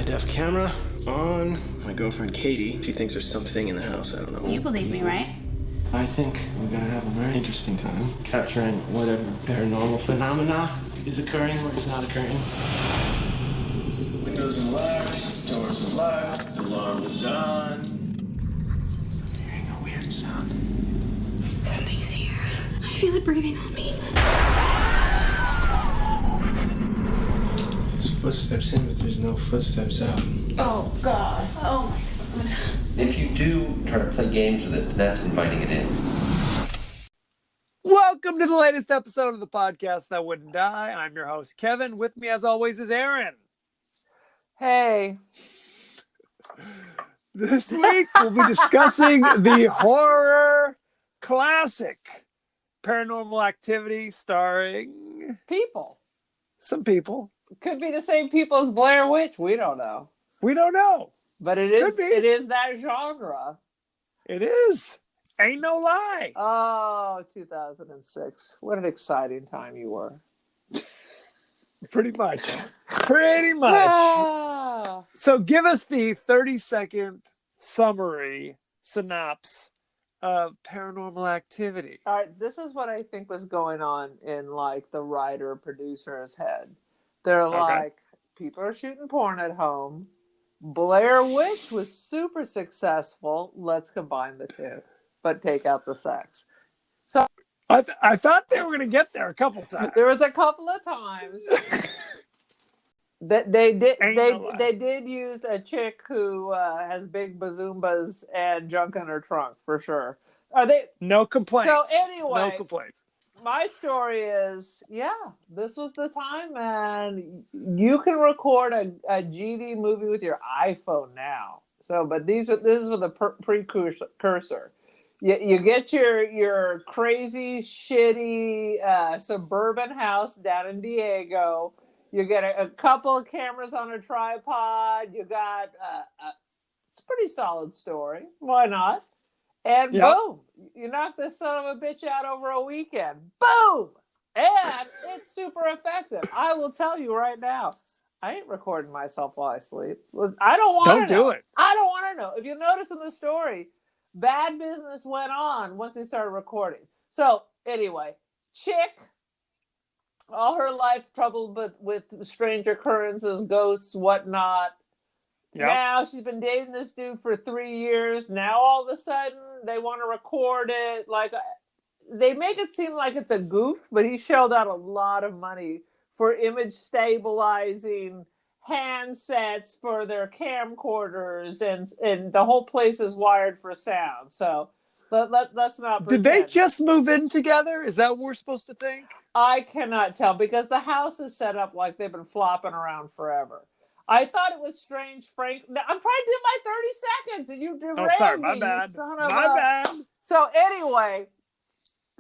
high-def camera on my girlfriend Katie. She thinks there's something in the house. I don't know. You believe me, right? I think we're gonna have a very interesting time capturing whatever paranormal phenomena is occurring or is not occurring. Windows are locked, doors are locked, alarm is on. Hearing a weird sound. Something's here. I feel it breathing on me. There's footsteps in, but there's no footsteps out. Oh, God. Oh, my God. If you do try to play games with it, that's inviting it in. Welcome to the latest episode of the podcast that wouldn't die. I'm your host, Kevin. With me, as always, is Aaron. Hey. This week, we'll be discussing the horror classic Paranormal Activity, starring People. some people. Could be the same people as Blair Witch. We don't know. We don't know. But Could be. it is that genre. It is. Ain't no lie. Oh, 2006. What an exciting time you were. Pretty much. Pretty much. Ah. So give us the 30-second summary, synopsis of Paranormal Activity. All right, this is what I think was going on in like the writer producer's head. They're like, people are shooting porn at home. Blair Witch was super successful. Let's combine the two, but take out the sex. So I thought they were going to get there a couple times. there was a couple of times that they did use a chick who has big bazoombas and junk in her trunk for sure. Are they? No complaints. So anyway, no complaints. My story is, this was the time, man. You can record a GD movie with your iPhone now. So, but this is the precursor. You get your crazy, shitty suburban house down in Diego. You get a couple of cameras on a tripod. You got it's a pretty solid story. Why not? And boom, you knock this son of a bitch out over a weekend. Boom! And it's super effective. I will tell you right now, I ain't recording myself while I sleep. I don't want to know. Don't do it. I don't want to know. If you notice in the story, bad business went on once they started recording. So anyway, chick, all her life troubled with strange occurrences, ghosts, whatnot. Yep. Now she's been dating this dude for 3 years. Now all of a sudden they want to record it. Like they make it seem like it's a goof, but he shelled out a lot of money for image stabilizing handsets for their camcorders, and the whole place is wired for sound. So let's not pretend. Did they just move in together? Is that what we're supposed to think? I cannot tell because the house is set up like they've been flopping around forever. I thought it was strange, Frank. I'm trying to do my 30 seconds, and you derailed me. Oh, sorry, my bad. My bad. So anyway,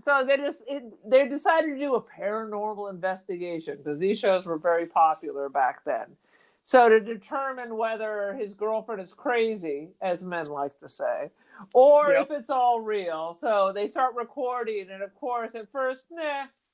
they decided to do a paranormal investigation because these shows were very popular back then. So to determine whether his girlfriend is crazy, as men like to say, or if it's all real. So they start recording, and of course, at first,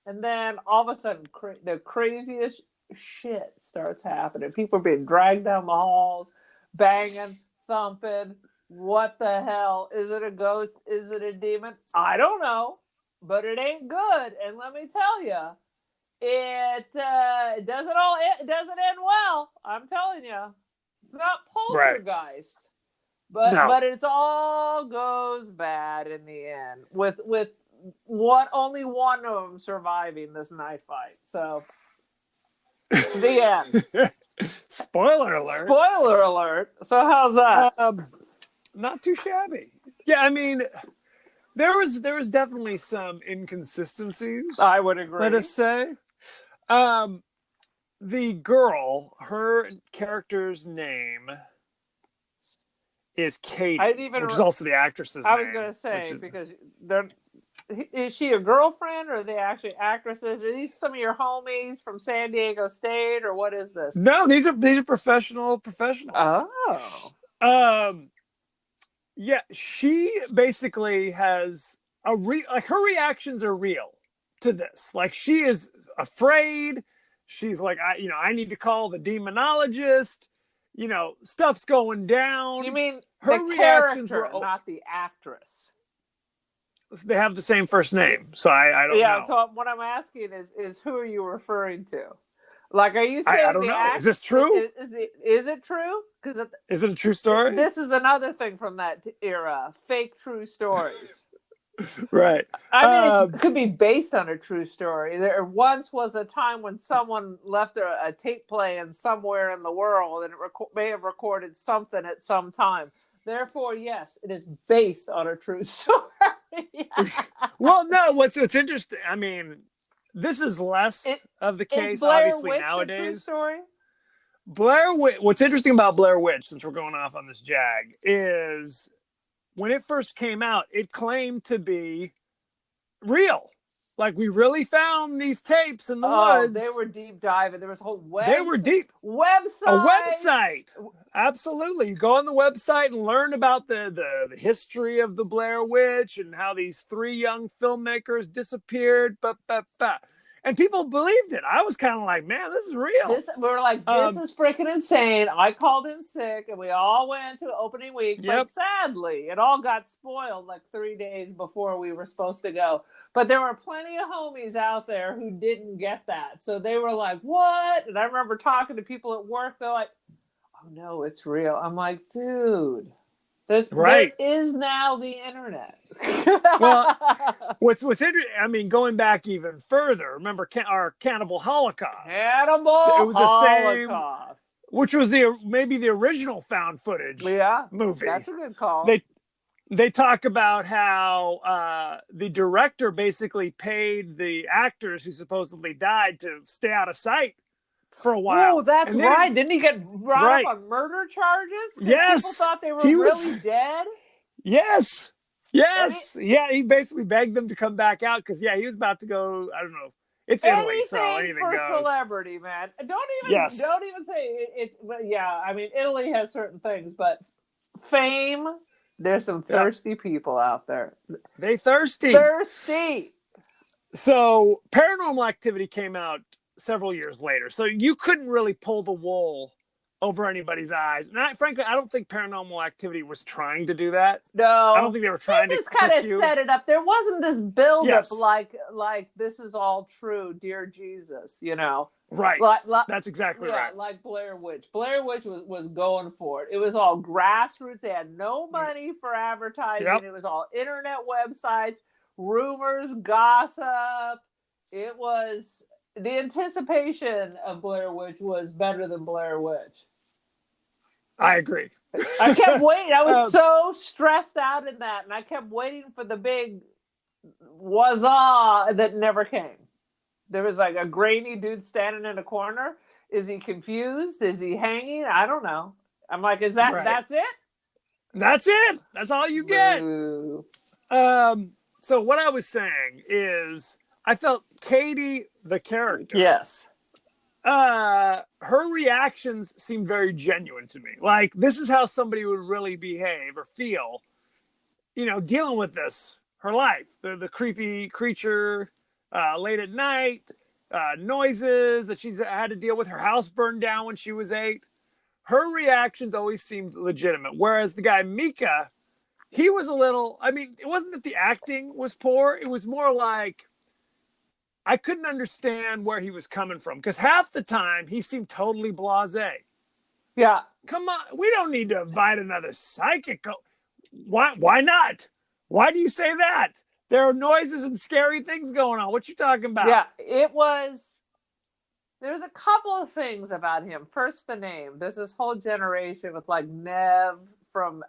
and then all of a sudden, the craziest shit starts happening. People are being dragged down the halls, banging, thumping. What the hell? Is it a ghost? Is it a demon? I don't know, but it ain't good. And let me tell you, it doesn't end well. I'm telling you, it's not poltergeist, but it's all goes bad in the end. With only one of them surviving this knife fight. So. The end. Spoiler alert. Spoiler alert. So how's that? Not too shabby. Yeah, I mean, there was definitely some inconsistencies. I would agree. Let us say. The girl, her character's name is Katie, which is also the actress's name. I was going to say, because is she a girlfriend, or are they actually actresses? Are these some of your homies from San Diego State, or what is this? No, these are professionals. Oh. Yeah, she basically has her reactions are real to this. Like, she is afraid. She's like, I need to call the demonologist. stuff's going down. You mean her the reactions character, were not the actress? They have the same first name, so I don't know. Yeah, so what I'm asking is who are you referring to? Like, are you saying I don't know. Is this true? Is it true? Because is it a true story? This is another thing from that era: fake true stories. Right. I mean, it could be based on a true story. There once was a time when someone left a tape playing somewhere in the world, and it may have recorded something at some time. Therefore, yes, it is based on a true story. Well, no. What's interesting? I mean, this is less of the case, is Blair obviously, Witch nowadays. A true story? Blair Witch. What's interesting about Blair Witch, since we're going off on this jag, is when it first came out, it claimed to be real. Like, we really found these tapes in the woods. They were deep diving. There was a whole They were deep. website. A website. Absolutely. You go on the website and learn about the history of the Blair Witch and how these 3 young filmmakers disappeared. And people believed it. I was kind of like, man, this is real. We were like, this is freaking insane. I called in sick, and we all went to opening week. Yep. But sadly, it all got spoiled like 3 days before we were supposed to go. But there were plenty of homies out there who didn't get that. So they were like, what? And I remember talking to people at work. They're like, oh, no, it's real. I'm like, dude. There is now the internet. Well, what's interesting, I mean, going back even further, remember our Cannibal Holocaust? It was Holocaust. Which was maybe the original found footage movie. That's a good call. They talk about how the director basically paid the actors who supposedly died to stay out of sight for a while. Oh, that's right. Didn't he get brought up on murder charges? Yes. People thought they were really dead? Yes. He basically begged them to come back out because, he was about to go, I don't know. It's Italy, so anything for goes. Celebrity, man. Don't even say it's, I mean, Italy has certain things, but fame, there's some thirsty people out there. They thirsty. So Paranormal Activity came out several years later, so you couldn't really pull the wool over anybody's eyes. And frankly, I don't think Paranormal Activity was trying to do that. No, I don't think they were trying to. They just kind of set it up. There wasn't this build-up like this is all true, dear Jesus. Right. That's exactly right. Like Blair Witch. Blair Witch was going for it. It was all grassroots. They had no money for advertising. Yep. It was all internet websites, rumors, gossip. It was. The anticipation of Blair Witch was better than Blair Witch. I agree. I kept waiting. I was so stressed out in that, and I kept waiting for the big wazah that never came. There was like a grainy dude standing in a corner. Is he confused? Is he hanging? I don't know. I'm like, that's it? That's it. That's all you get. Boo. So what I was saying is I felt Katie, the character. Yes. Her reactions seemed very genuine to me. Like, this is how somebody would really behave or feel, dealing with this, her life. The creepy creature late at night, noises that she's had to deal with, her house burned down when she was 8. Her reactions always seemed legitimate. Whereas the guy, Mika, he was a little, it wasn't that the acting was poor. It was more like, I couldn't understand where he was coming from because half the time he seemed totally blasé. Yeah. Come on. We don't need to invite another psychic. Why not? Why do you say that? There are noises and scary things going on. What you talking about? Yeah, there's a couple of things about him. First, the name. There's this whole generation with like Nev from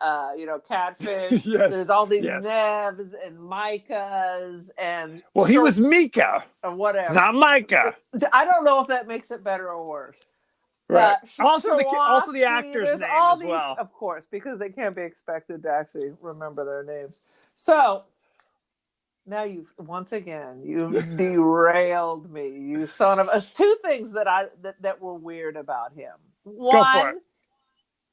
Catfish. Yes. There's all these Nevs and Micahs and he was Mika or whatever, not Micah. I don't know if that makes it better or worse. Right. Also the actor's name as well. Of course, because they can't be expected to actually remember their names. So now once again you've derailed me, you son of a. 2 things that were weird about him. One, go for it.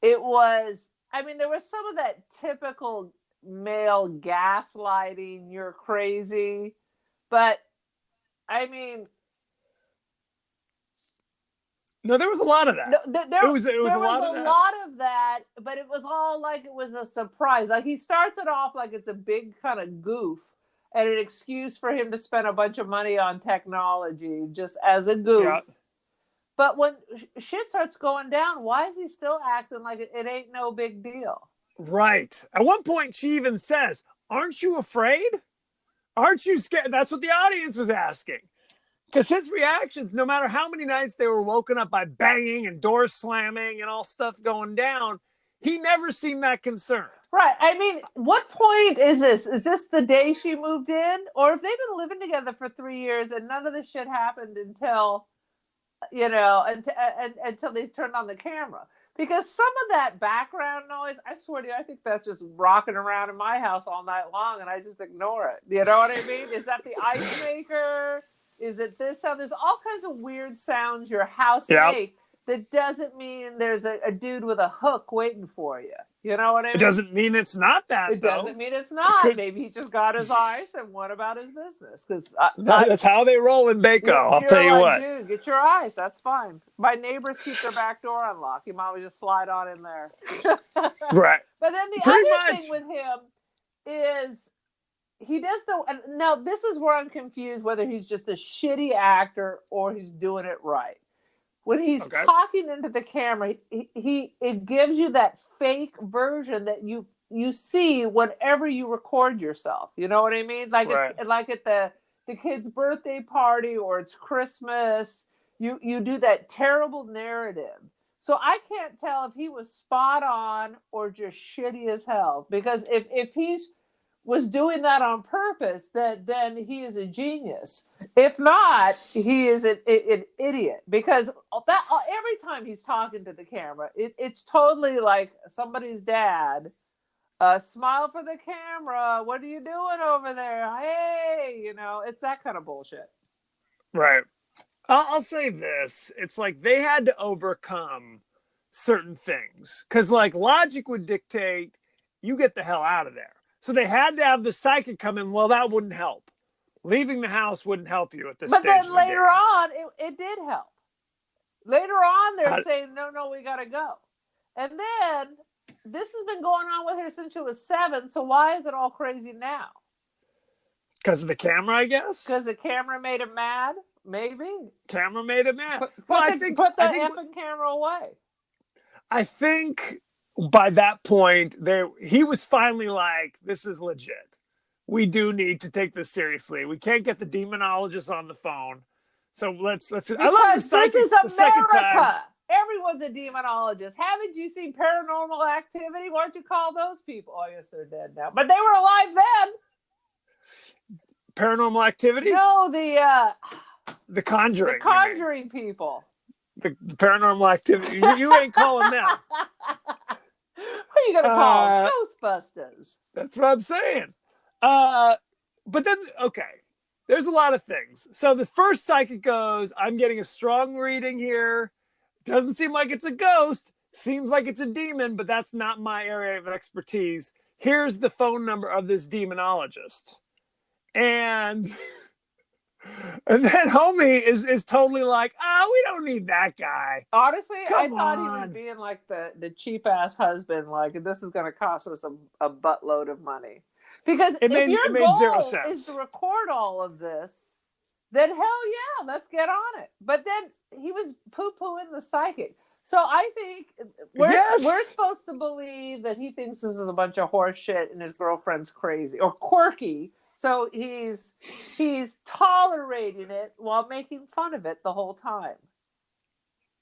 It was. There was some of that typical male gaslighting, you're crazy. But, No, there was a lot of that. No, It was there a was lot a of that. lot of that, but it was all like it was a surprise. Like he starts it off like it's a big kind of goof and an excuse for him to spend a bunch of money on technology just as a goof. Yeah. But when shit starts going down, why is he still acting like it ain't no big deal? Right. At one point, she even says, "Aren't you afraid? Aren't you scared?" That's what the audience was asking. Because his reactions, no matter how many nights they were woken up by banging and doors slamming and all stuff going down, he never seemed that concerned. Right. I mean, what point is this? Is this the day she moved in? Or if they've been living together for 3 years and none of this shit happened until, until they turned on the camera? Because some of that background noise, I swear to you, I think that's just rocking around in my house all night long and I just ignore it. You know what I mean? Is that the ice maker? Is it this sound? There's all kinds of weird sounds your house makes. That doesn't mean there's a dude with a hook waiting for you. You know what I mean? It doesn't mean it's not that. It doesn't mean it's not. Maybe he just got his ice and went about his business. Because that's how they roll in Baco. I'll tell you what. Dude, get your ice. That's fine. My neighbors keep their back door unlocked. You might just slide on in there. Right. But then the other thing with him is he does now this is where I'm confused whether he's just a shitty actor or he's doing it right. When he's talking into the camera, it gives you that fake version that you see whenever you record yourself. You know what I mean? Like it's like at the kid's birthday party or it's Christmas. You do that terrible narrative. So I can't tell if he was spot on or just shitty as hell. Because if he's was doing that on purpose, then he is a genius. If not, he is an idiot. Because that every time he's talking to the camera, it's totally like somebody's dad. Smile for the camera. What are you doing over there? Hey, it's that kind of bullshit. Right. I'll say this. It's like they had to overcome certain things. Because like logic would dictate you get the hell out of there. So they had to have the psychic come in. Well, that wouldn't help. Leaving the house wouldn't help you at this stage. But then later on, it did help. Later on, they're saying, no, we got to go. And then this has been going on with her since she was 7. So why is it all crazy now? Because of the camera, I guess? Because the camera made him mad? Maybe. Camera made him mad. Put the effing camera away. I think by that point, he was finally like, this is legit. We do need to take this seriously. We can't get the demonologist on the phone. So let's. Because I love the psychic, this is America. Everyone's a demonologist. Haven't you seen Paranormal Activity? Why don't you call those people? Oh, I guess they're dead now. But they were alive then. Paranormal Activity? No, the Conjuring. The Conjuring people. The Paranormal Activity. You ain't calling them. What are you going to call them? Ghostbusters. That's what I'm saying. But then, okay, there's a lot of things. So the first psychic goes, I'm getting a strong reading here. Doesn't seem like it's a ghost. Seems like it's a demon, but that's not my area of expertise. Here's the phone number of this demonologist. And then homie is totally like, we don't need that guy. Honestly, Come I thought on. he was being like the cheap ass husband, like this is going to cost us a buttload of money. Because if your goal is to record all of this, then hell yeah, let's get on it. But then he was poo-pooing the psychic. So I think we're supposed to believe that he thinks this is a bunch of horse shit and his girlfriend's crazy or quirky. So he's tolerating it while making fun of it the whole time.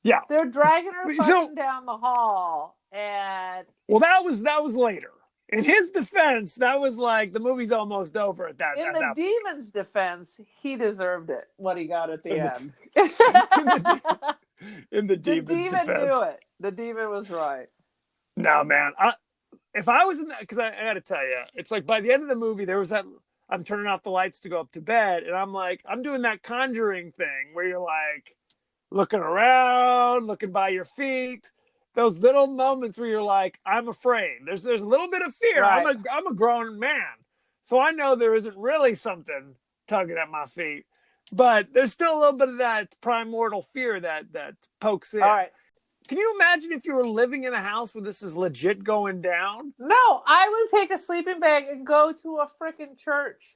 Yeah. They're dragging her down the hall and well, that was later. In his defense, that was like the movie's almost over at that. In the demon's defense, he deserved it. What he got at the end. In the demon's defense, the demon knew it. The demon was right. No, man. If I was in that, because I got to tell you, it's like by the end of the movie, there was that. I'm turning off the lights to go up to bed, and I'm like, I'm doing that Conjuring thing where you're like looking around, looking by your feet. Those little moments where you're like, I'm afraid. There's a little bit of fear. Right. I'm a grown man, so I know there isn't really something tugging at my feet. But there's still a little bit of that primordial fear that pokes in. All right. Can you imagine if you were living in a house where this is legit going down? No, I would take a sleeping bag and go to a freaking church.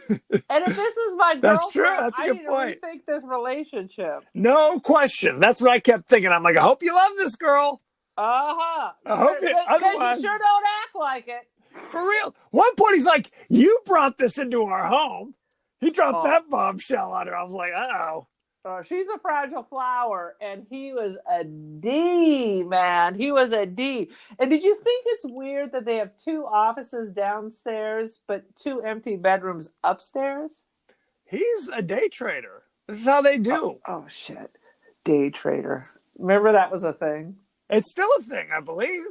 And if this is my girlfriend, That's true. That's a I good need point. to rethink this relationship. No question. That's what I kept thinking. I'm like, I hope you love this girl. Uh-huh. I hope it. Because Otherwise, you sure don't act like it. for real. One point, he's like, "You brought this into our home." He dropped Oh. that bombshell on her. I was like, "Uh-oh." She's a fragile flower, and he was a D, man. He was a D. And did you think it's weird that they have 2 offices downstairs, but 2 empty bedrooms upstairs? He's a day trader. This is how they do. Oh shit. Day trader. Remember that was a thing? It's still a thing, I believe.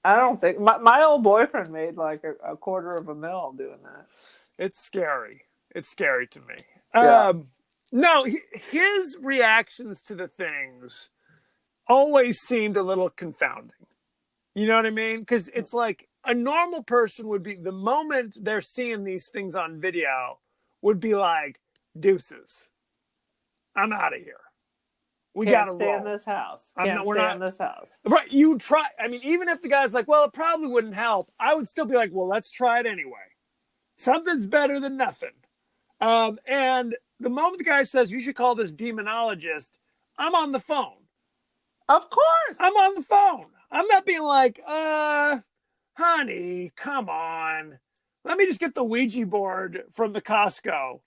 I don't think my old boyfriend made like a $250,000 doing that. It's scary. It's scary to me. Yeah. No, his reactions to the things always seemed a little confounding. You know what I mean? Because it's like a normal person would be, the moment they're seeing these things on video, would be like, deuces. I'm out of here. We got to stay roll. in this house. We're Stay not in this house. Right. You try. I mean, even if the guy's like, well, it probably wouldn't help, I would still be like, well, let's try it anyway. Something's better than nothing. And the moment the guy says, you should call this demonologist, I'm on the phone. Of course. I'm on the phone. I'm not being like, honey, come on. Let me just get the Ouija board from the Costco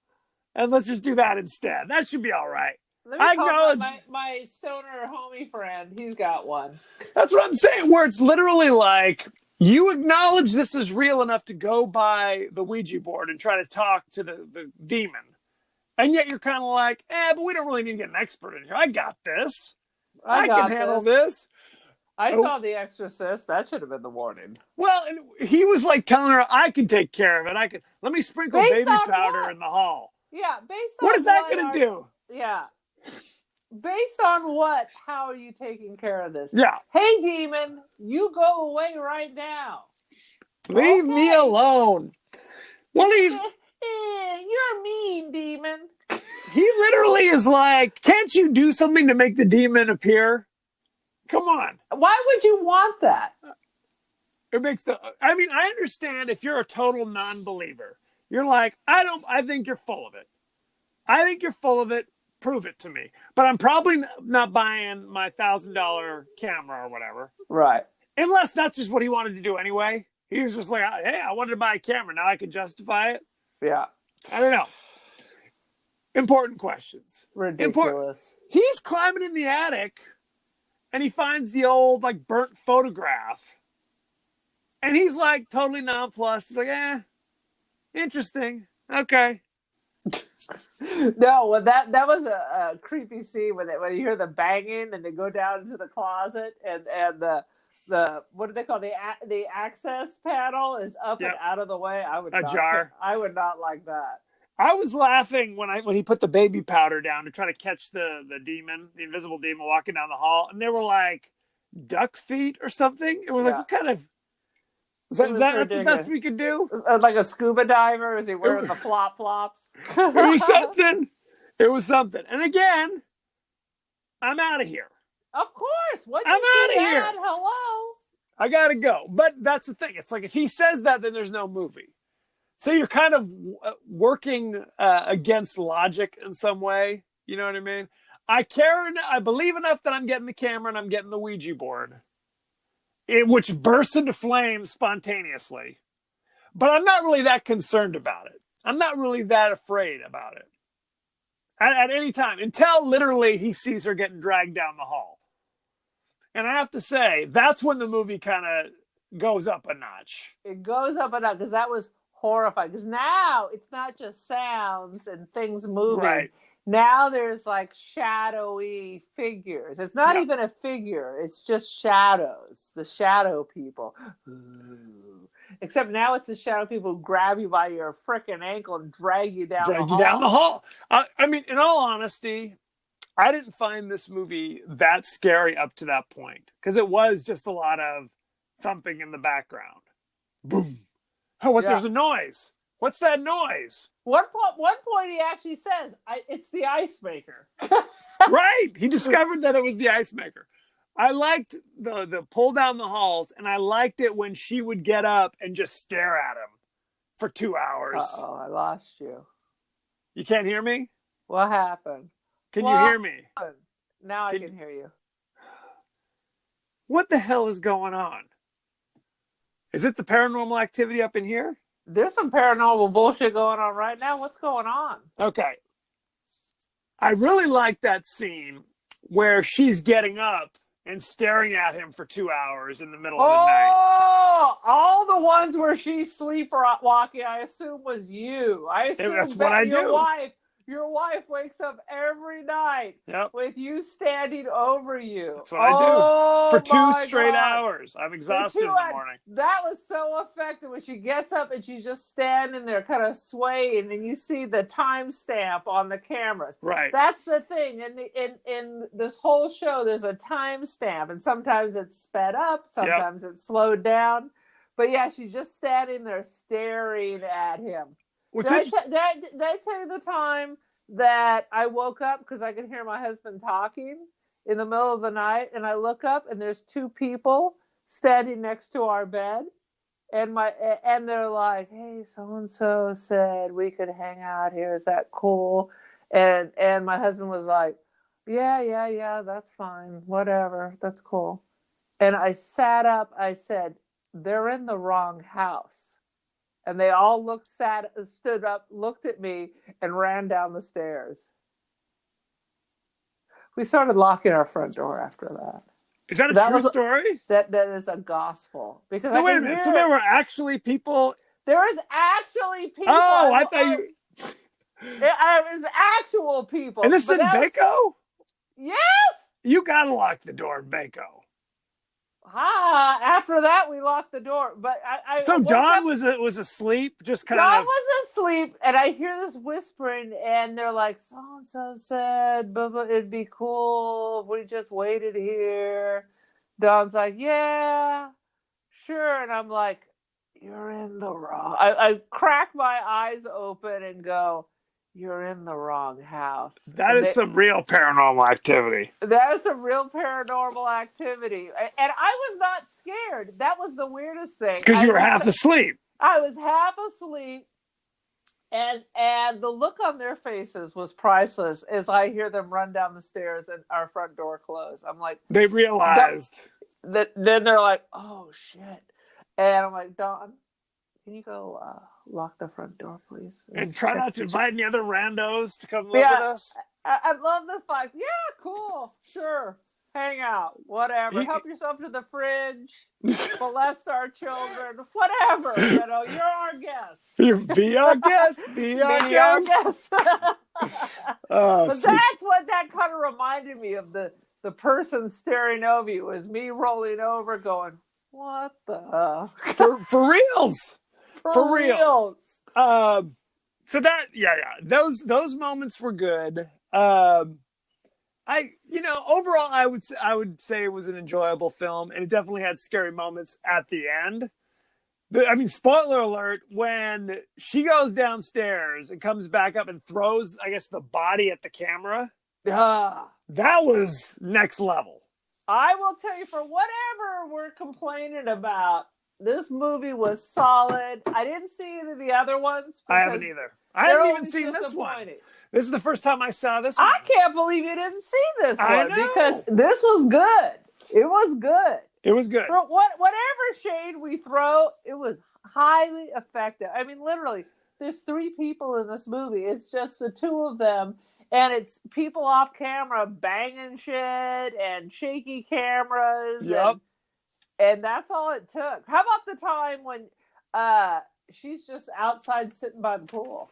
and let's just do that instead. That should be all right. Let me I call acknowledge my stoner homie friend. He's got one. That's what I'm saying, where it's literally like, you acknowledge this is real enough to go buy the Ouija board and try to talk to the demon. And yet you're kind of like, but we don't really need to get an expert in here. I got this. I can handle this. I saw The Exorcist. That should have been the warning. Well, and he was like telling her, I can take care of it. Let me sprinkle baby powder in the hall. Yeah, based on what is that going to do? Yeah. Based on what? How are you taking care of this? Yeah. Hey, demon, you go away right now. Leave me alone. Well, you're mean, demon. He literally is like, can't you do something to make the demon appear? Come on. Why would you want that? I mean, I understand if you're a total non-believer. You're like, I think you're full of it. I think you're full of it. Prove it to me. But I'm probably not buying my $1,000 camera or whatever. Right. Unless that's just what he wanted to do anyway. He was just like, hey, I wanted to buy a camera. Now I can justify it. Yeah. I don't know. Important questions. Ridiculous. He's climbing in the attic and he finds the old like burnt photograph. And he's like totally nonplussed. He's like, interesting. Okay. No, well, that was a creepy scene when you hear the banging and they go down into the closet and the what do they call the access panel is up and out of the way. I would not like that. I was laughing when he put the baby powder down to try to catch the demon, the invisible demon walking down the hall, and they were like duck feet or something. It was like, what kind of that's the best we could do? Like a scuba diver? Is he wearing the flop flops? It was something. It was something. And again, I'm out of here. Of course. I'm out of here. Hello. I gotta go. But that's the thing. It's like if he says that, then there's no movie. So you're kind of working against logic in some way. You know what I mean? I believe enough that I'm getting the camera and I'm getting the Ouija board. Which bursts into flames spontaneously. But I'm not really that concerned about it. I'm not really that afraid about it. At any time. Until literally he sees her getting dragged down the hall. And I have to say, that's when the movie kind of goes up a notch. It goes up a notch because that was horrifying. Because now it's not just sounds and things moving. Right. Now there's like shadowy figures. It's not even a figure. It's just shadows. The shadow people. Ooh. Except now it's the shadow people who grab you by your frickin' ankle and drag you down the hall. I mean, in all honesty, I didn't find this movie that scary up to that point. Because it was just a lot of thumping in the background. Boom. Oh, there's a noise. What's that noise? One point he actually says, it's the ice maker. Right. He discovered that it was the ice maker. I liked the pull down the halls, and I liked it when she would get up and just stare at him for 2 hours. Uh-oh, I lost you. You can't hear me? What happened? Can you hear me? Now I can hear you. What the hell is going on? Is it the Paranormal Activity up in here? There's some paranormal bullshit going on right now. What's going on? Okay. I really like that scene where she's getting up and staring at him for 2 hours in the middle of the night. Oh, all the ones where she's sleepwalking, I assume was you. I assume that's what I do. Your wife wakes up every night with you standing over you. That's what I do. For 2 straight hours. I'm exhausted in the morning. That was so effective when she gets up and she's just standing there kind of swaying, and you see the timestamp on the cameras. Right. That's the thing. In this whole show, there's a timestamp, and sometimes it's sped up, sometimes it's slowed down. But yeah, she's just standing there staring at him. Did I tell you the time that I woke up because I could hear my husband talking in the middle of the night, and I look up and there's 2 people standing next to our bed, and they're like, "Hey, so and so said we could hang out here. Is that cool?" And my husband was like, "Yeah, that's fine. Whatever, that's cool." And I sat up. I said, "They're in the wrong house." And they all stood up, looked at me, and ran down the stairs. We started locking our front door after that. Is that a true story? That is a gospel. Because wait a minute. So there were actually people. There is actually people. Oh, I thought you. It was actual people. And this is in Baco? Yes. You gotta lock the door in Baco. After that, we locked the door. But So Dawn was asleep, just kind of. Dawn was asleep, and I hear this whispering, and they're like, "So and so said, it'd be cool if we just waited here." Dawn's like, "Yeah, sure," and I'm like, "You're in the wrong." I crack my eyes open and go, "You're in the wrong house." That is some real paranormal activity. That is some real paranormal activity. And I was not scared. That was the weirdest thing. Because you were half asleep. I was half asleep. And the look on their faces was priceless as I hear them run down the stairs and our front door close. I'm like... They realized. Then they're like, "Oh, shit." And I'm like, "Dawn, can you go lock the front door, please? And try not to invite any other randos to come live with us?" I love the fight. Yeah, cool. Sure. Hang out. Whatever. Help yourself to the fridge. Molest our children. Whatever. You're our guest. Be our guest. Be our guest. But that's what that kind of reminded me of. The person staring over you was me rolling over going, "What the?" For reals. For reals. So that, those moments were good. Overall, I would say it was an enjoyable film, and it definitely had scary moments at the end. Spoiler alert, when she goes downstairs and comes back up and throws, I guess, the body at the camera, that was next level. I will tell you, for whatever we're complaining about, this movie was solid. I didn't see any of the other ones. I haven't either. I haven't even seen this one. This is the first time I saw this one. I can't believe you didn't see this one because this was good. It was good. It was good. For whatever shade we throw, it was highly effective. Literally, there's 3 people in this movie. It's just the 2 of them. And it's people off camera banging shit and shaky cameras. Yep. And that's all it took. How about the time when she's just outside sitting by the pool?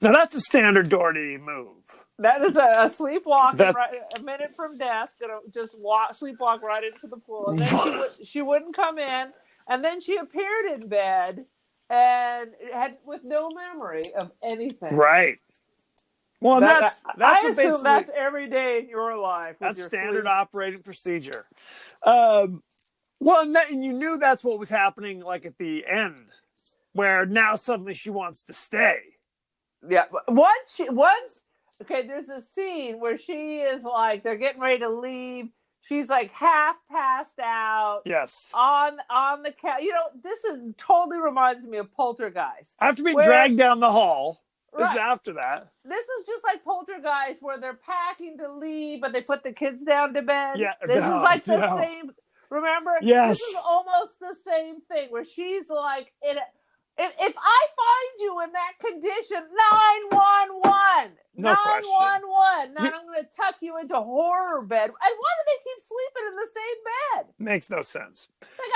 Now that's a standard Doherty move. That is a sleepwalking, a minute from death, gonna just sleepwalk right into the pool. And then she wouldn't come in. And then she appeared in bed and had with no memory of anything. Right. Well, I assume that's every day in your life. That's standard operating procedure. And you knew that's what was happening, like at the end where now suddenly she wants to stay. Yeah. Okay, there's a scene where she is like, they're getting ready to leave. She's like half passed out. Yes. On the couch. This totally reminds me of Poltergeist. After being dragged down the hall. This is Right. after that. This is just like Poltergeist, where they're packing to leave, but they put the kids down to bed. Yeah. This is like the same. Remember? Yes. This is almost the same thing, where she's like, if I find you in that condition, 911. No 911. Now I'm going to tuck you into horror bed. And why do they keep sleeping in the same bed? Makes no sense. They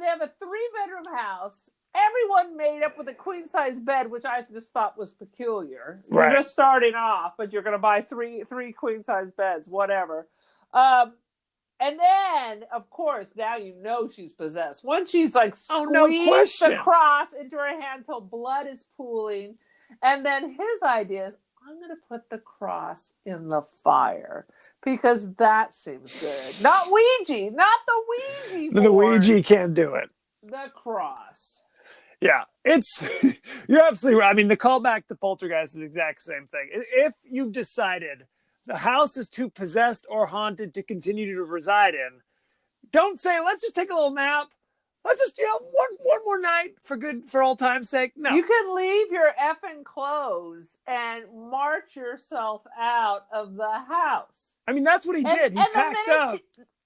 have a 3-bedroom house. Everyone made up with a queen-size bed, which I just thought was peculiar. Right. You're just starting off, but you're going to buy three queen-size beds, whatever. And then, of course, now you know she's possessed. Once she's like squeezed the cross into her hand till blood is pooling. And then his idea is, I'm going to put the cross in the fire because that seems good. Not Ouija. Not the Ouija. The Ouija can't do it. The cross. Yeah, you're absolutely right. I mean, the callback to Poltergeist is the exact same thing. If you've decided the house is too possessed or haunted to continue to reside in, don't say, let's just take a little nap. Let's just, one more night for old time's sake. No. You can leave your effing clothes and march yourself out of the house. I mean, that's what he did. He packed up.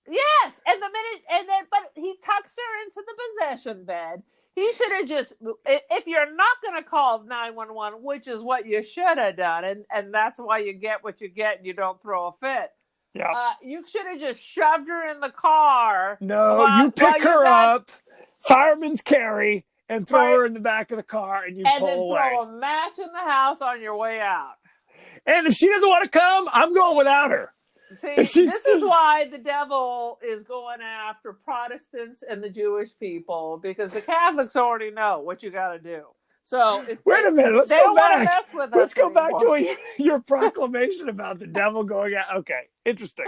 Yes, but he tucks her into the possession bed. He should have just, if you're not going to call 911, which is what you should have done, and that's why you get what you get and you don't throw a fit. Yeah. You should have just shoved her in the car. No, you pick her up, fireman's carry, and throw her in the back of the car, and pull away. And then throw a match in the house on your way out. And if she doesn't want to come, I'm going without her. See, this is why the devil is going after Protestants and the Jewish people, because the Catholics already know what you got to do. So wait a minute, let's go back. Let's go back to your proclamation about the devil going out. Okay, interesting.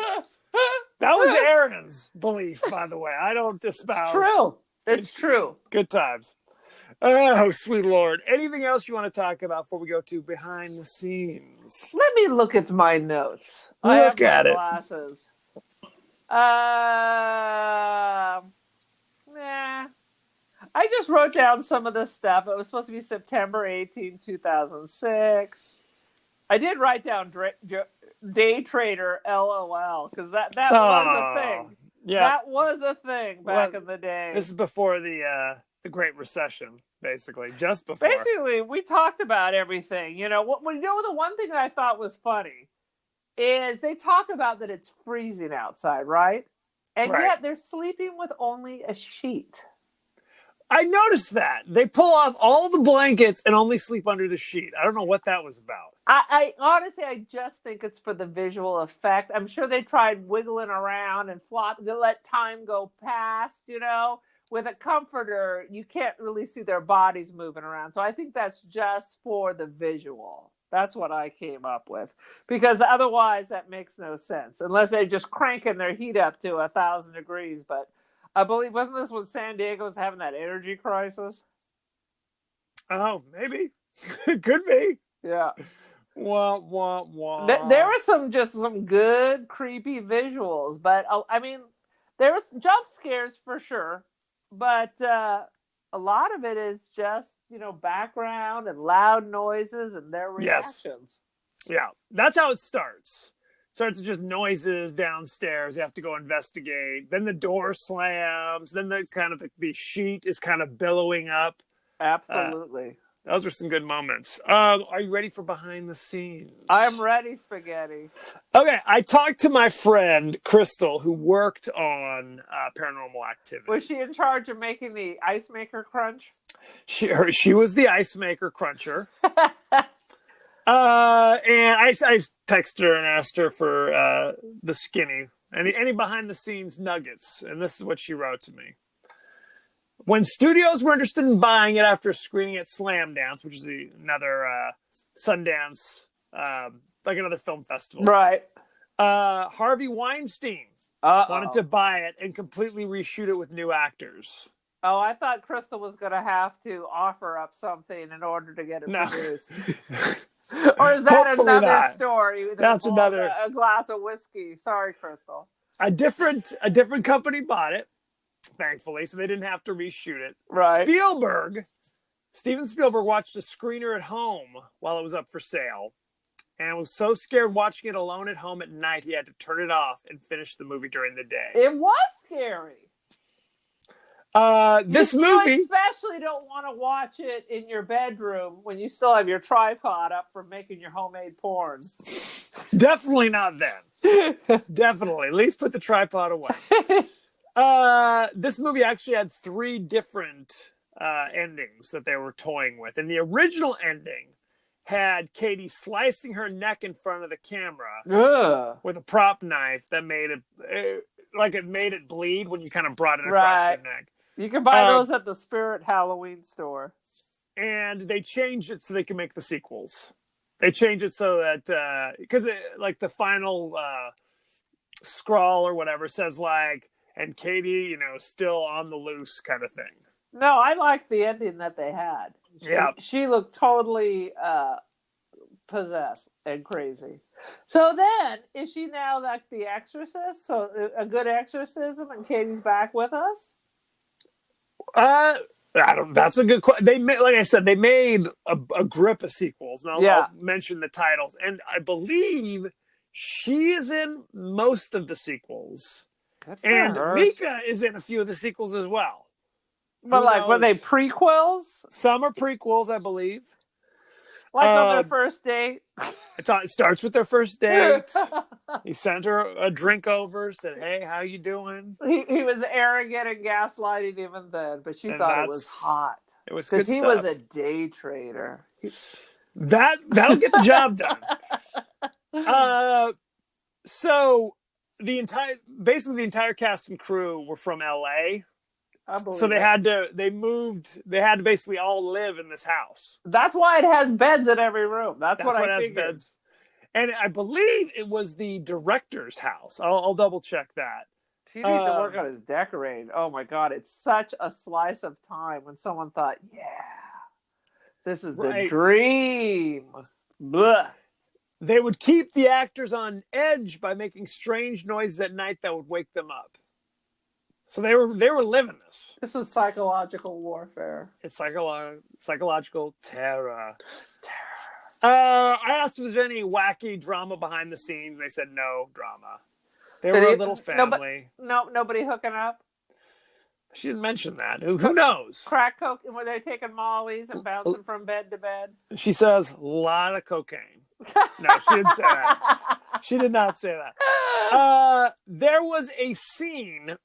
That was Aaron's belief, by the way. I don't espouse. It's true. It's true. Good times. Oh, sweet Lord. Anything else you want to talk about before we go to behind the scenes? Let me look at my notes. Look at it. Glasses. Nah. I just wrote down some of this stuff. It was supposed to be September 18, 2006. I did write down day trader LOL because that was a thing. Yeah, that was a thing back in the day. This is before the Great Recession, basically, just before. Basically, we talked about everything. The one thing that I thought was funny is they talk about that it's freezing outside, right? And yet they're sleeping with only a sheet. I noticed that. They pull off all the blankets and only sleep under the sheet. I don't know what that was about. I honestly, I just think it's for the visual effect. I'm sure they tried wiggling around and flop to let time go past, With a comforter, you can't really see their bodies moving around. So I think that's just for the visual. That's what I came up with. Because otherwise, that makes no sense. Unless they're just cranking their heat up to 1,000 degrees. But I believe, wasn't this when San Diego was having that energy crisis? Oh, maybe. Could be. Yeah. Wah, wah, wah. There were some good, creepy visuals. But, I mean, there was jump scares for sure. But a lot of it is just, background and loud noises and their reactions. Yes. Yeah, that's how it starts. Starts with just noises downstairs. You have to go investigate. Then the door slams. Then the sheet is kind of billowing up. Absolutely. Those were some good moments. Are you ready for behind the scenes? I'm ready, Spaghetti. Okay, I talked to my friend Crystal, who worked on Paranormal Activity. Was she in charge of making the ice maker crunch? She was the ice maker cruncher. And I texted her and asked her for the skinny, any behind the scenes nuggets, and this is what she wrote to me. When studios were interested in buying it after screening at Slam Dance, which is another Sundance, like another film festival. Right. Harvey Weinstein wanted to buy it and completely reshoot it with new actors. Oh, I thought Crystal was going to have to offer up something in order to get it No. produced. Or is that Hopefully another not. story? That's another. A glass of whiskey. Sorry, Crystal. A different company bought it, thankfully, so they didn't have to reshoot it. Right. Steven Spielberg watched a screener at home while it was up for sale, and was so scared watching it alone at home at night he had to turn it off and finish the movie during the day. It was scary. This movie, you especially don't want to watch it in your bedroom when you still have your tripod up for making your homemade porn. definitely not then. Definitely, at least put the tripod away. This movie actually had 3 different endings that they were toying with, and the original ending had Katie slicing her neck in front of the camera with a prop knife that made it made it bleed when you kind of brought it across your neck. You can buy those at the Spirit Halloween store. And they changed it so they can make the sequels. They changed it so that because like the final scrawl or whatever says like, and Katie, still on the loose kind of thing. No, I liked the ending that they had. She looked totally possessed and crazy. So then, is she now like the exorcist? So a good exorcism and Katie's back with us? That's a good question. Like I said, they made a grip of sequels, and I'll mention the titles. And I believe she is in most of the sequels, and Mika is in a few of the sequels as well. But were they prequels? Some are prequels, I believe. Like on their first date? It starts with their first date. He sent her a drink over, said, "Hey, how you doing?" He was arrogant and gaslighting even then, but she thought it was hot. It was good stuff. Because he was a day trader. That'll get the job done. So the entire cast and crew were from LA. So they had to basically all live in this house. That's why it has beds in every room. That's what I figured. Has beds. And I believe it was the director's house. I'll double check that. He needs to work on his decorating. Oh my God, it's such a slice of time when someone thought, this is the dream. Blah. They would keep the actors on edge by making strange noises at night that would wake them up. So they were living this. This is psychological warfare. It's psychological terror. I asked if there's any wacky drama behind the scenes. They said no drama. They were a little family. Nobody hooking up? She didn't mention that. Who knows? Crack coke? Were they taking mollies and bouncing from bed to bed? She says a lot of cocaine. No, she didn't say that. She did not say that. There was a scene,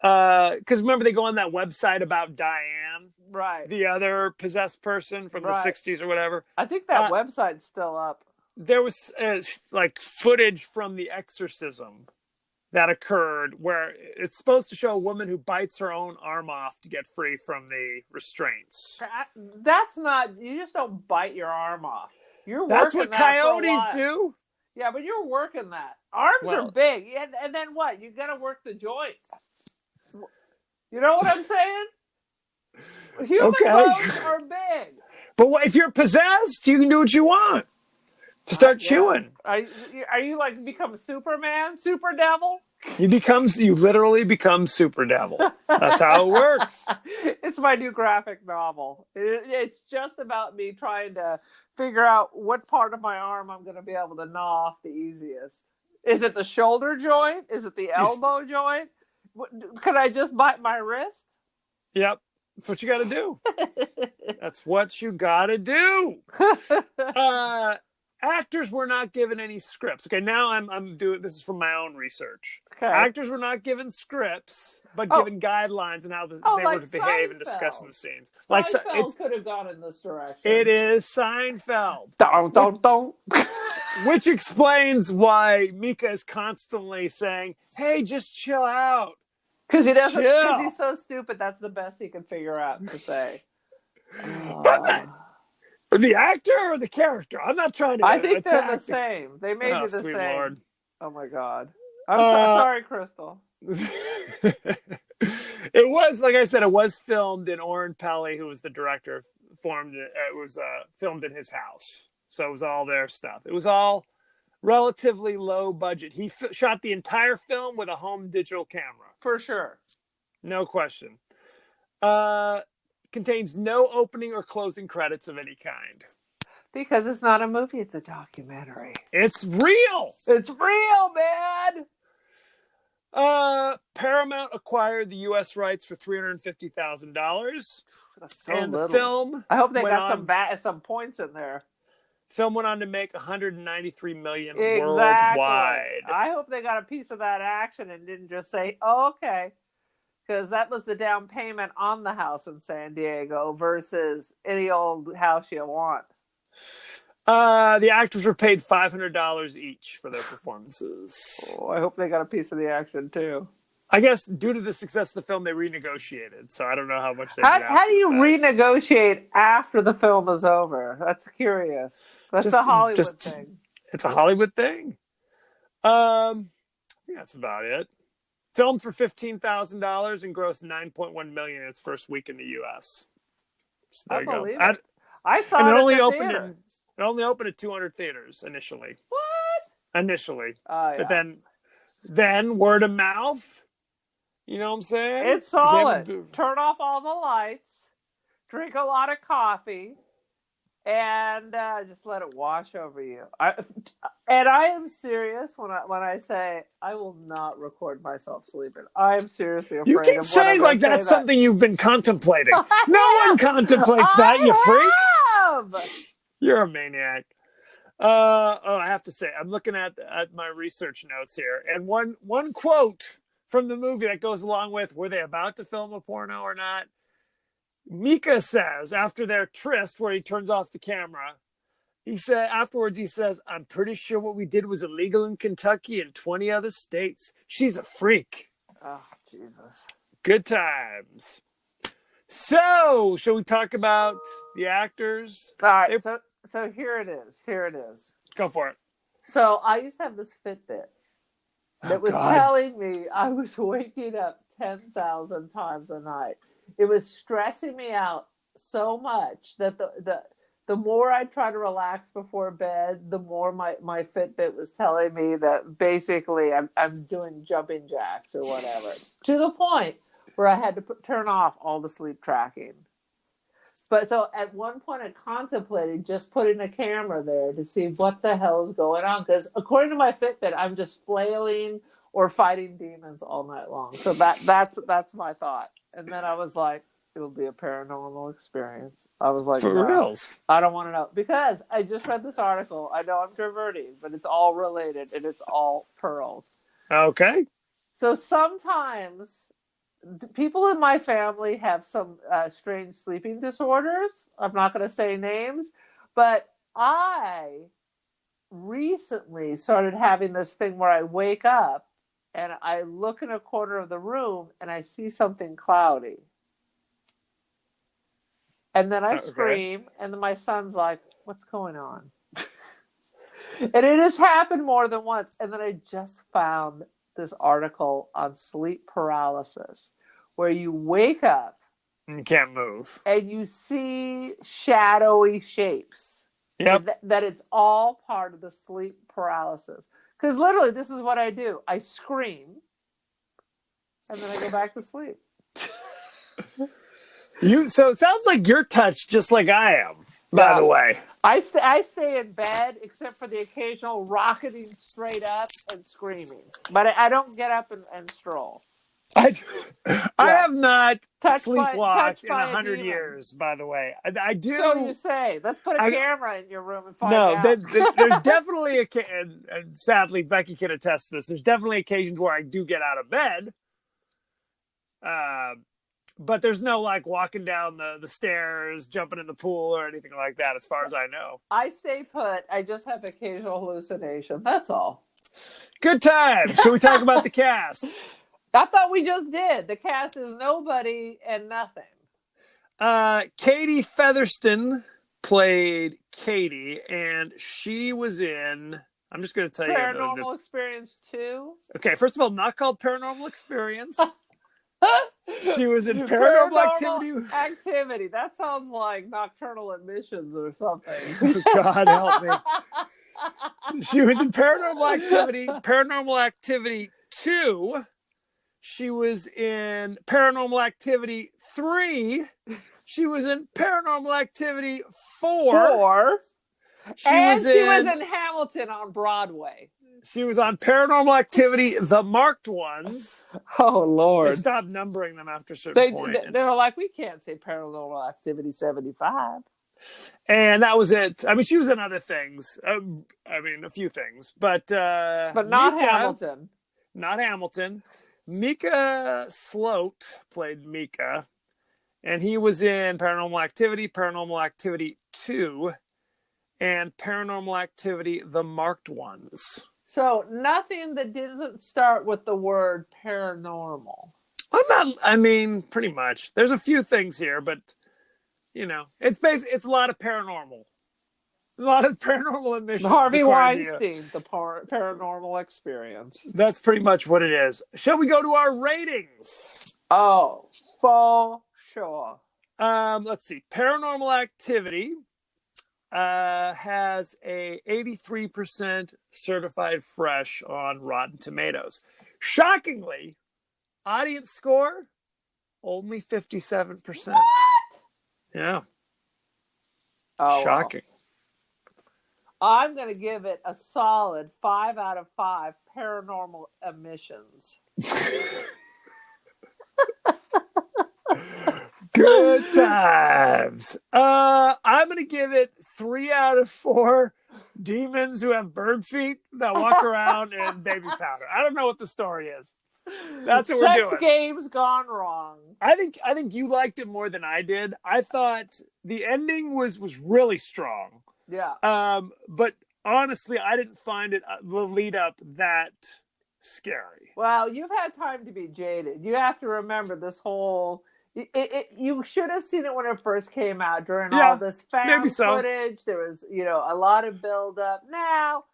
because remember they go on that website about Diane, right? The other possessed person from the 60s or whatever. I think that website's still up. There was footage from the exorcism that occurred where it's supposed to show a woman who bites her own arm off to get free from the restraints. That's not, you just don't bite your arm off. That's what coyotes do. Yeah, but you're working that. Arms are big. And then what? You got to work the joints. You know what I'm saying? Human bones are big. But if you're possessed, you can do what you want. To start chewing. Are you like become Superman, Super Devil? You literally become Super Devil. That's how it works. It's my new graphic novel. It's just about me trying to figure out what part of my arm I'm going to be able to gnaw off the easiest. Is it the shoulder joint? Is it the elbow joint? Could I just bite my wrist? Yep. That's what you got to do. That's what you got to do. Actors were not given any scripts. Okay, now I'm doing this is from my own research. Okay. Actors were not given scripts, but given guidelines on how they were to behave and discuss in the scenes. Seinfeld could have gone in this direction. It is Seinfeld. Don't. Which explains why Mika is constantly saying, "Hey, just chill out." Because he doesn't. Because he's so stupid. That's the best he can figure out to say. The actor or the character? I'm not trying to. I think they're the same. They made you the same. Lord. Oh my God! I'm sorry, Crystal. It was, like I said, it was filmed in Oren Peli, who was the director. It was filmed in his house, so it was all their stuff. It was all relatively low budget. He shot the entire film with a home digital camera, For sure. no question. Contains no opening or closing credits of any kind. Because it's not a movie, it's a documentary. It's real. It's real, man. Paramount acquired the U.S. rights for $350,000. That's so And little. the film, I hope they went got some points in there. film went on to make $193 million Exactly. worldwide. I hope they got a piece of that action and didn't just say, "Oh, okay," because that was the down payment on the house in San Diego versus any old house you want. The actors were paid $500 each for their performances. Oh, I hope they got a piece of the action too. I guess due to the success of the film, they renegotiated. So I don't know how much they How, did how do you after the fact. renegotiate after the film is over? That's curious. That's a Hollywood thing. It's a Hollywood thing. I think that's about it. Filmed for $15,000 and grossed $9.1 million in its first week in the U.S. So there I you go. believe it. I saw And it it only at the opened theater. it only opened at 200 theaters initially. What? Initially, Oh, yeah. but then word of mouth. You know what I'm saying? It's solid. Became Turn off all the lights, drink a lot of coffee, and just let it wash over you. I am serious when I say I will not record myself sleeping. I am seriously afraid You of keep what saying I'm like gonna that's say something you've been contemplating. No one contemplates that, you freak. have. You're a maniac. I have to say, I'm looking at my research notes here, and one quote from the movie that goes along with, were they about to film a porno or not? Mika says, after their tryst where he turns off the camera, he says, "I'm pretty sure what we did was illegal in Kentucky and 20 other states. She's a freak." Oh, Jesus. Good times. So, shall we talk about the actors? All right, so here it is. Here it is. Go for it. So I used to have this Fitbit that was God. telling me I was waking up 10,000 times a night. It was stressing me out so much that the more I try to relax before bed, the more my Fitbit was telling me that basically I'm doing jumping jacks or whatever. To the point where I had to turn off all the sleep tracking. But so at one point I contemplated just putting a camera there to see what the hell is going on. Because according to my Fitbit, I'm just flailing or fighting demons all night long. So that's my thought. And then I was like, it'll be a paranormal experience. I was like, For no, reals. I don't want to know. Because I just read this article. I know I'm diverting, but it's all related and it's all pearls. Okay. So sometimes people in my family have some strange sleeping disorders. I'm not going to say names, but I recently started having this thing where I wake up and I look in a corner of the room and I see something cloudy. And then I scream, and then my son's like, "What's going on?" And it has happened more than once. And then I just found this article on sleep paralysis where you wake up And you can't move. and you see shadowy shapes. Yep. That it's all part of the sleep paralysis. Because literally, this is what I do. I scream, and then I go back to sleep. So it sounds like you're touched just like I am, by the way. I stay in bed except for the occasional rocketing straight up and screaming. But I don't get up and stroll. I have not sleepwalked in by 100 years, by the way. I do. So you say. Let's put a camera in your room and find no, out. there's definitely and sadly Becky can attest to this. There's definitely occasions where I do get out of bed. But there's no like walking down the stairs, jumping in the pool, or anything like that, as far as I know. I stay put. I just have occasional hallucination. That's all. Good time. Shall we talk about the cast? I thought we just did. The cast is nobody and nothing. Katie Featherston played Katie, and she was in. I'm just going to tell you. Paranormal Experience 2. Okay, first of all, not called Paranormal Experience. She was in Paranormal Activity. Activity. That sounds like Nocturnal Admissions or something. God help me. She was in Paranormal Activity 2. She was in Paranormal Activity 3. She was in Paranormal Activity 4. She was in Hamilton on Broadway. She was on Paranormal Activity, the marked ones. Oh, Lord. They stopped numbering them after a certain point. They were like, we can't say Paranormal Activity 75. And that was it. I mean, she was in other things. A few things. But not Hamilton. Not Hamilton. Mika Sloat played Mika. And he was in Paranormal Activity 2, and Paranormal Activity, the marked ones. So nothing that doesn't start with the word paranormal. Pretty much. There's a few things here, but, it's a lot of paranormal. There's a lot of paranormal admissions. Harvey Weinstein, the paranormal experience. That's pretty much what it is. Shall we go to our ratings? Oh, for sure. Let's see. Paranormal Activity has a 83% certified fresh on Rotten Tomatoes. Shockingly, audience score only 57%. What? Yeah. Oh, shocking. Well. I'm going to give it a solid 5 out of 5 paranormal admissions. Good times. I'm going to give it 3 out of 4 demons who have bird feet that walk around in baby powder. I don't know what the story is. That's what we're doing. Sex games gone wrong. I think you liked it more than I did. I thought the ending was really strong. Yeah. But honestly, I didn't find it the lead up that scary. Well, you've had time to be jaded. You have to remember this whole. You should have seen it when it first came out during all this found footage. There was, a lot of build up. Now,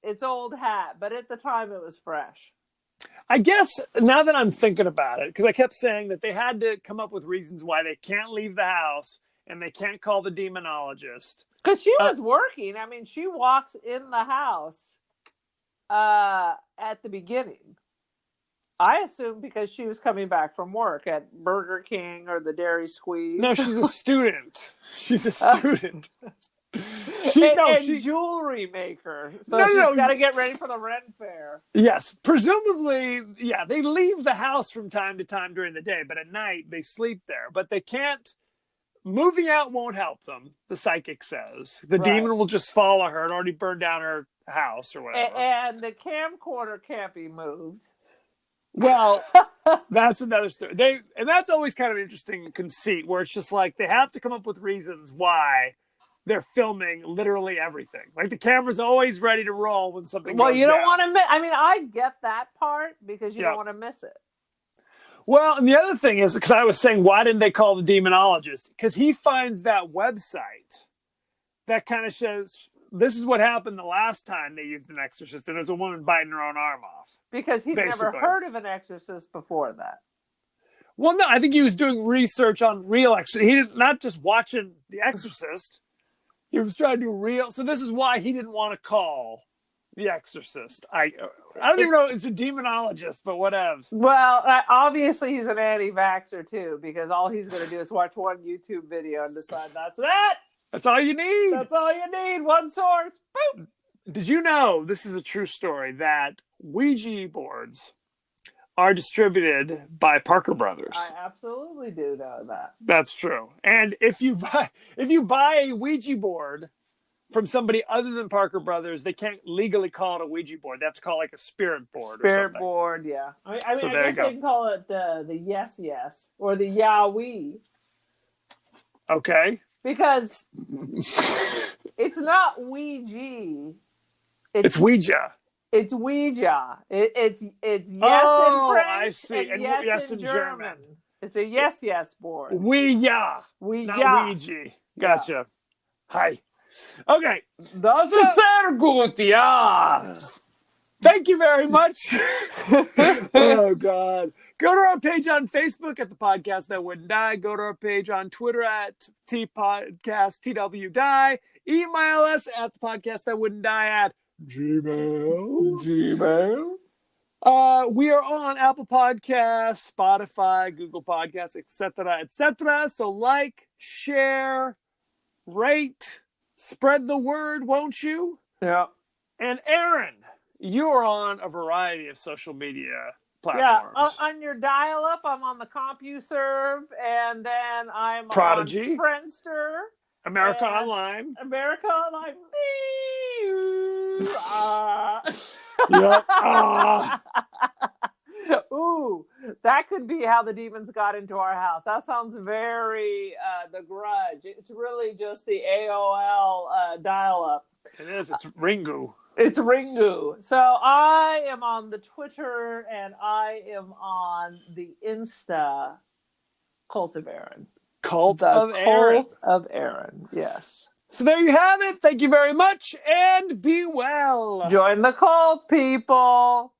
it's old hat, but at the time it was fresh. I guess now that I'm thinking about it, because I kept saying that they had to come up with reasons why they can't leave the house and they can't call the demonologist. Because she was working. I mean, she walks in the house at the beginning. I assume because she was coming back from work at Burger King or the Dairy Squeeze. No, she's a student. She's a student. She's jewelry maker. So she's got to get ready for the Ren Fair. Yes. Presumably, they leave the house from time to time during the day, but at night they sleep there. But they can't. Moving out won't help them, the psychic says. The demon will just follow her and already burn down her house or whatever. And the camcorder can't be moved. Well, that's another story. And that's always kind of an interesting conceit where it's just like they have to come up with reasons why they're filming literally everything. Like the camera's always ready to roll when something goes you don't down. want to miss. I mean, I get that part because you don't want to miss it. Well, and the other thing is, because I was saying, why didn't they call the demonologist? Because he finds that website that kind of shows this is what happened the last time they used an exorcist, and there's a woman biting her own arm off. Because he'd never heard of an exorcist before that. Well, no, I think he was doing research on real exorcists. He didn't, not just watching The Exorcist. He was trying to do real. So this is why he didn't want to call The Exorcist. I don't even know if it's a demonologist, but whatever. Well, obviously he's an anti-vaxxer too, because all he's going to do is watch one YouTube video and decide that's it. That's all you need. That's all you need. One source. Boop. Did you know, this is a true story, that Ouija boards are distributed by Parker Brothers? I absolutely do know that. That's true. And if you buy a Ouija board from somebody other than Parker Brothers, they can't legally call it a Ouija board. They have to call it like a spirit board. Spirit board, yeah. I mean, So I guess they can call it the yes or the Yahweh. Okay. Because it's not Ouija. It's Ouija. It's Ouija. It's yes in French I see. and yes in German. It's a yes board. Ouija. Not Ouija. Gotcha. Yeah. Hi. Okay. Das ist sehr gut, ja. Thank you very much. Oh, God. Go to our page on Facebook at The Podcast That Wouldn't Die. Go to our page on Twitter at TPodcast, TWDie. Email us at The Podcast That Wouldn't Die at Gmail. We are on Apple Podcasts, Spotify, Google Podcasts, etc., etc. So like, share, rate, spread the word, won't you? Yeah. And Aaron, you're on a variety of social media Yeah, platforms. on your dial-up, I'm on the CompuServe, and then I'm Prodigy. on Friendster. America and Online. America Online. Yep. Ooh, that could be how the demons got into our house. That sounds very The Grudge. It's really just the AOL dial-up. It is. It's Ringu. It's Ringu. So I am on the Twitter and I am on the Insta Cult of Aaron. Cult of Aaron, yes. So there you have it. Thank you very much and be well. Join the cult, people.